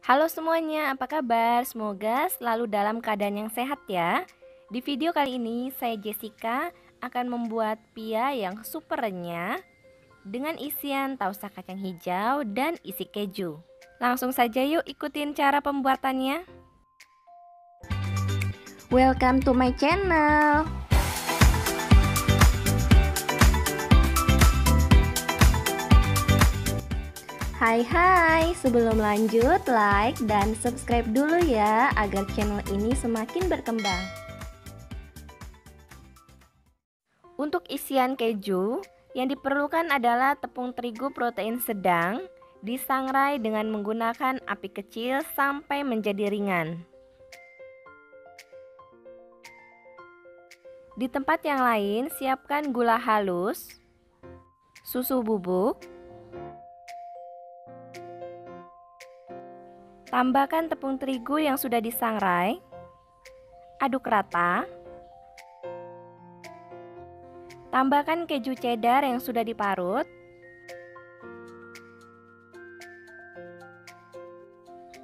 Halo semuanya, apa kabar? Semoga selalu dalam keadaan yang sehat ya. Di video kali ini, saya Jessica akan membuat pia yang super renyah dengan isian tausa kacang hijau dan isi keju. Langsung saja yuk ikutin cara pembuatannya. Welcome to my channel. Hai, sebelum lanjut like dan subscribe dulu ya agar channel ini semakin berkembang. Untuk isian keju, yang diperlukan adalah tepung terigu protein sedang disangrai dengan menggunakan api kecil sampai menjadi ringan. Di tempat yang lain, siapkan gula halus, susu bubuk, tambahkan tepung terigu yang sudah disangrai, aduk rata, tambahkan keju cheddar yang sudah diparut,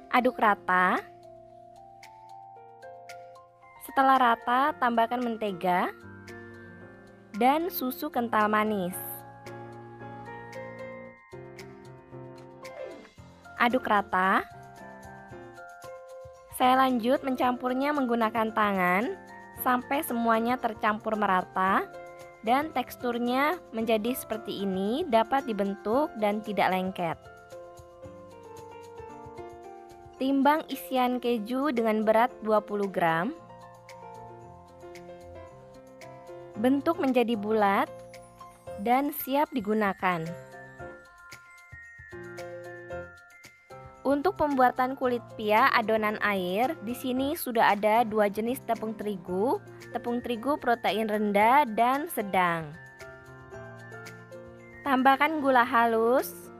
aduk rata. Setelah rata, tambahkan mentega dan susu kental manis. Aduk rata. Saya lanjut mencampurnya menggunakan tangan sampai semuanya tercampur merata dan teksturnya menjadi seperti ini, dapat dibentuk dan tidak lengket. Timbang isian keju dengan berat 20 gram. Bentuk menjadi bulat dan siap digunakan. Untuk pembuatan kulit pia adonan air, di sini sudah ada dua jenis tepung terigu protein rendah dan sedang. Tambahkan gula halus,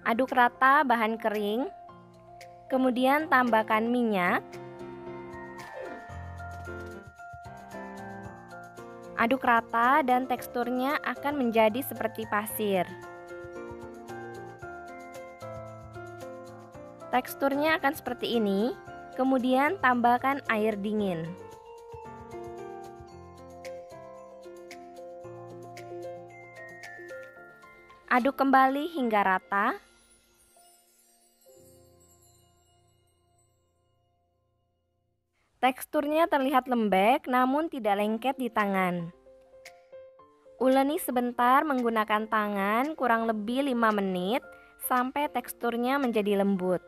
aduk rata bahan kering, kemudian tambahkan minyak, aduk rata dan teksturnya akan menjadi seperti pasir. Teksturnya akan seperti ini, kemudian tambahkan air dingin. Aduk kembali hingga rata. Teksturnya terlihat lembek namun tidak lengket di tangan. Uleni sebentar menggunakan tangan kurang lebih 5 menit sampai teksturnya menjadi lembut.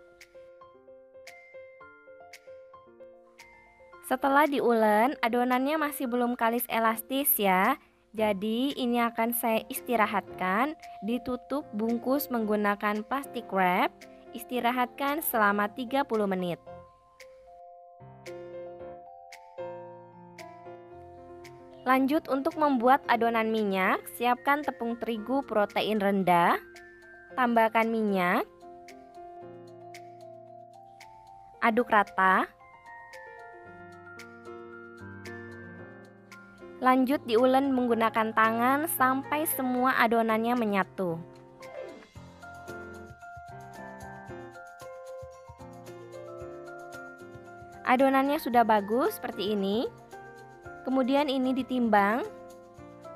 Setelah diulen, adonannya masih belum kalis elastis ya. Jadi ini akan saya istirahatkan, ditutup bungkus menggunakan plastik wrap, istirahatkan selama 30 menit. Lanjut untuk membuat adonan minyak, siapkan tepung terigu protein rendah, tambahkan minyak, aduk rata. Lanjut diulen menggunakan tangan sampai semua adonannya menyatu. Adonannya sudah bagus seperti ini. Kemudian ini ditimbang,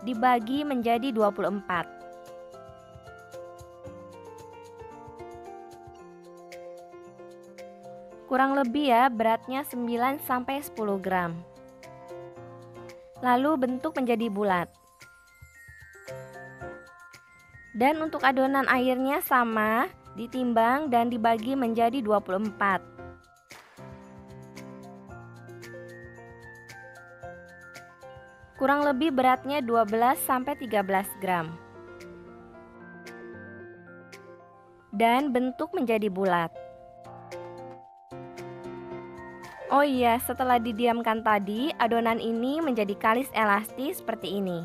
dibagi menjadi 24. Kurang lebih ya, beratnya 9-10 gram. Lalu bentuk menjadi bulat. Dan untuk adonan airnya sama, ditimbang dan dibagi menjadi 24. Kurang lebih beratnya 12-13 gram. Dan bentuk menjadi bulat. Oh iya, setelah didiamkan tadi, adonan ini menjadi kalis elastis seperti ini.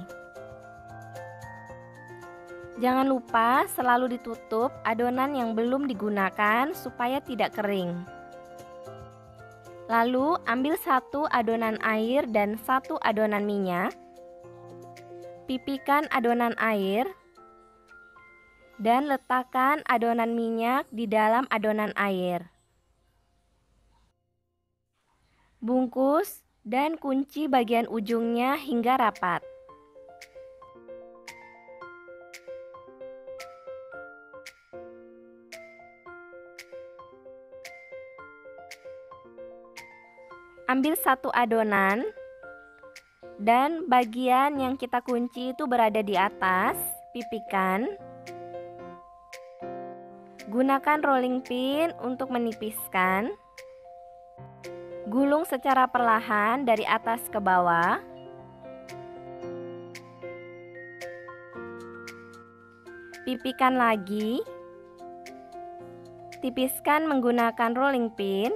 Jangan lupa selalu ditutup adonan yang belum digunakan supaya tidak kering. Lalu ambil satu adonan air dan satu adonan minyak. Pipihkan adonan air. Dan letakkan adonan minyak di dalam adonan air. Bungkus dan kunci bagian ujungnya hingga rapat. Ambil satu adonan dan bagian yang kita kunci itu berada di atas, pipihkan. Gunakan rolling pin untuk menipiskan. Gulung secara perlahan dari atas ke bawah. Pipihkan lagi. Tipiskan menggunakan rolling pin.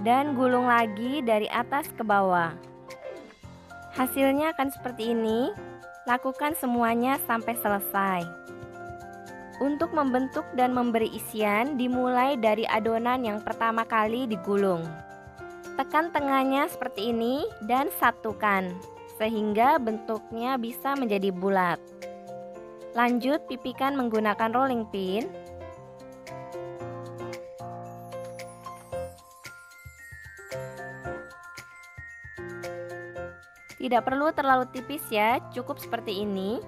Dan gulung lagi dari atas ke bawah. Hasilnya akan seperti ini. Lakukan semuanya sampai selesai. Untuk membentuk dan memberi isian dimulai dari adonan yang pertama kali digulung. Tekan tengahnya seperti ini dan satukan sehingga bentuknya bisa menjadi bulat. Lanjut pipihkan menggunakan rolling pin. Tidak perlu terlalu tipis ya, cukup seperti ini.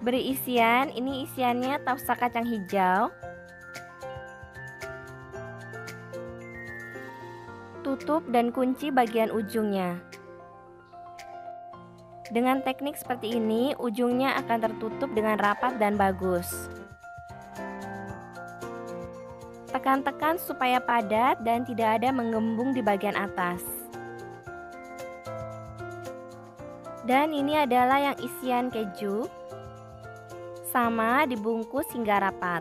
Beri isian, ini isiannya tausa kacang hijau. Tutup dan kunci bagian ujungnya. Dengan teknik seperti ini, ujungnya akan tertutup dengan rapat dan bagus. Tekan-tekan supaya padat dan tidak ada menggembung di bagian atas. Dan ini adalah yang isian keju. Sama dibungkus hingga rapat.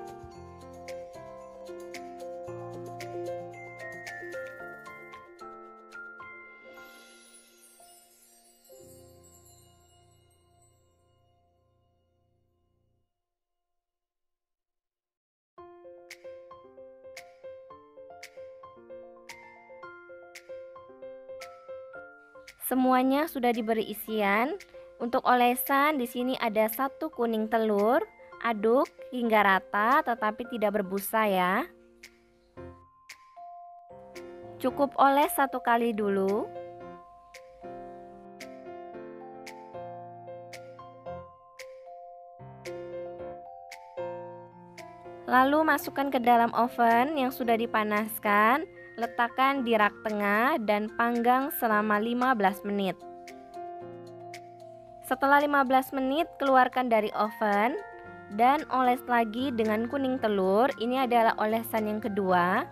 Semuanya sudah diberi isian. Untuk olesan di sini ada 1 kuning telur. Aduk hingga rata tetapi tidak berbusa ya. Cukup oles 1 kali dulu. Lalu masukkan ke dalam oven yang sudah dipanaskan. Letakkan di rak tengah dan panggang selama 15 menit. Setelah 15 menit keluarkan dari oven dan oles lagi dengan kuning telur. Ini adalah olesan yang kedua.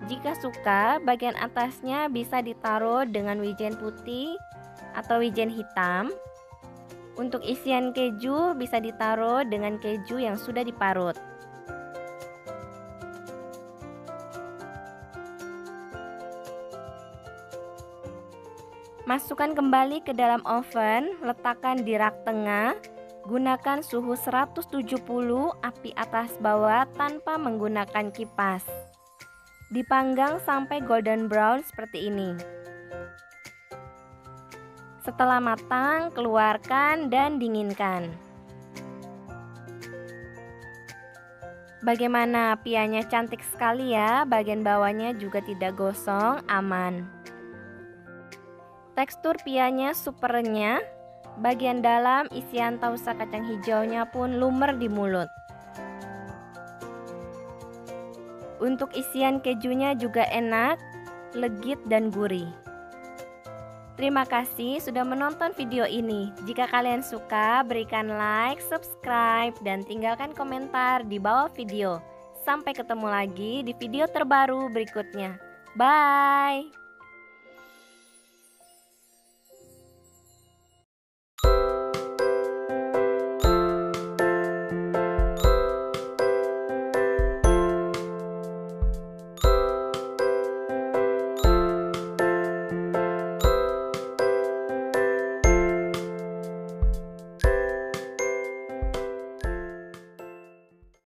Jika suka, bagian atasnya bisa ditaruh dengan wijen putih atau wijen hitam. Untuk isian keju bisa ditaruh dengan keju yang sudah diparut. Masukkan kembali ke dalam oven, letakkan di rak tengah, gunakan suhu 170 api atas bawah tanpa menggunakan kipas. Dipanggang sampai golden brown seperti ini. Setelah matang, keluarkan dan dinginkan. Bagaimana pianya cantik sekali ya, bagian bawahnya juga tidak gosong, aman. Tekstur pianya super renyah, bagian dalam isian tausa kacang hijaunya pun lumer di mulut. Untuk isian kejunya juga enak, legit dan gurih. Terima kasih sudah menonton video ini. Jika kalian suka, berikan like, subscribe, dan tinggalkan komentar di bawah video. Sampai ketemu lagi di video terbaru berikutnya. Bye!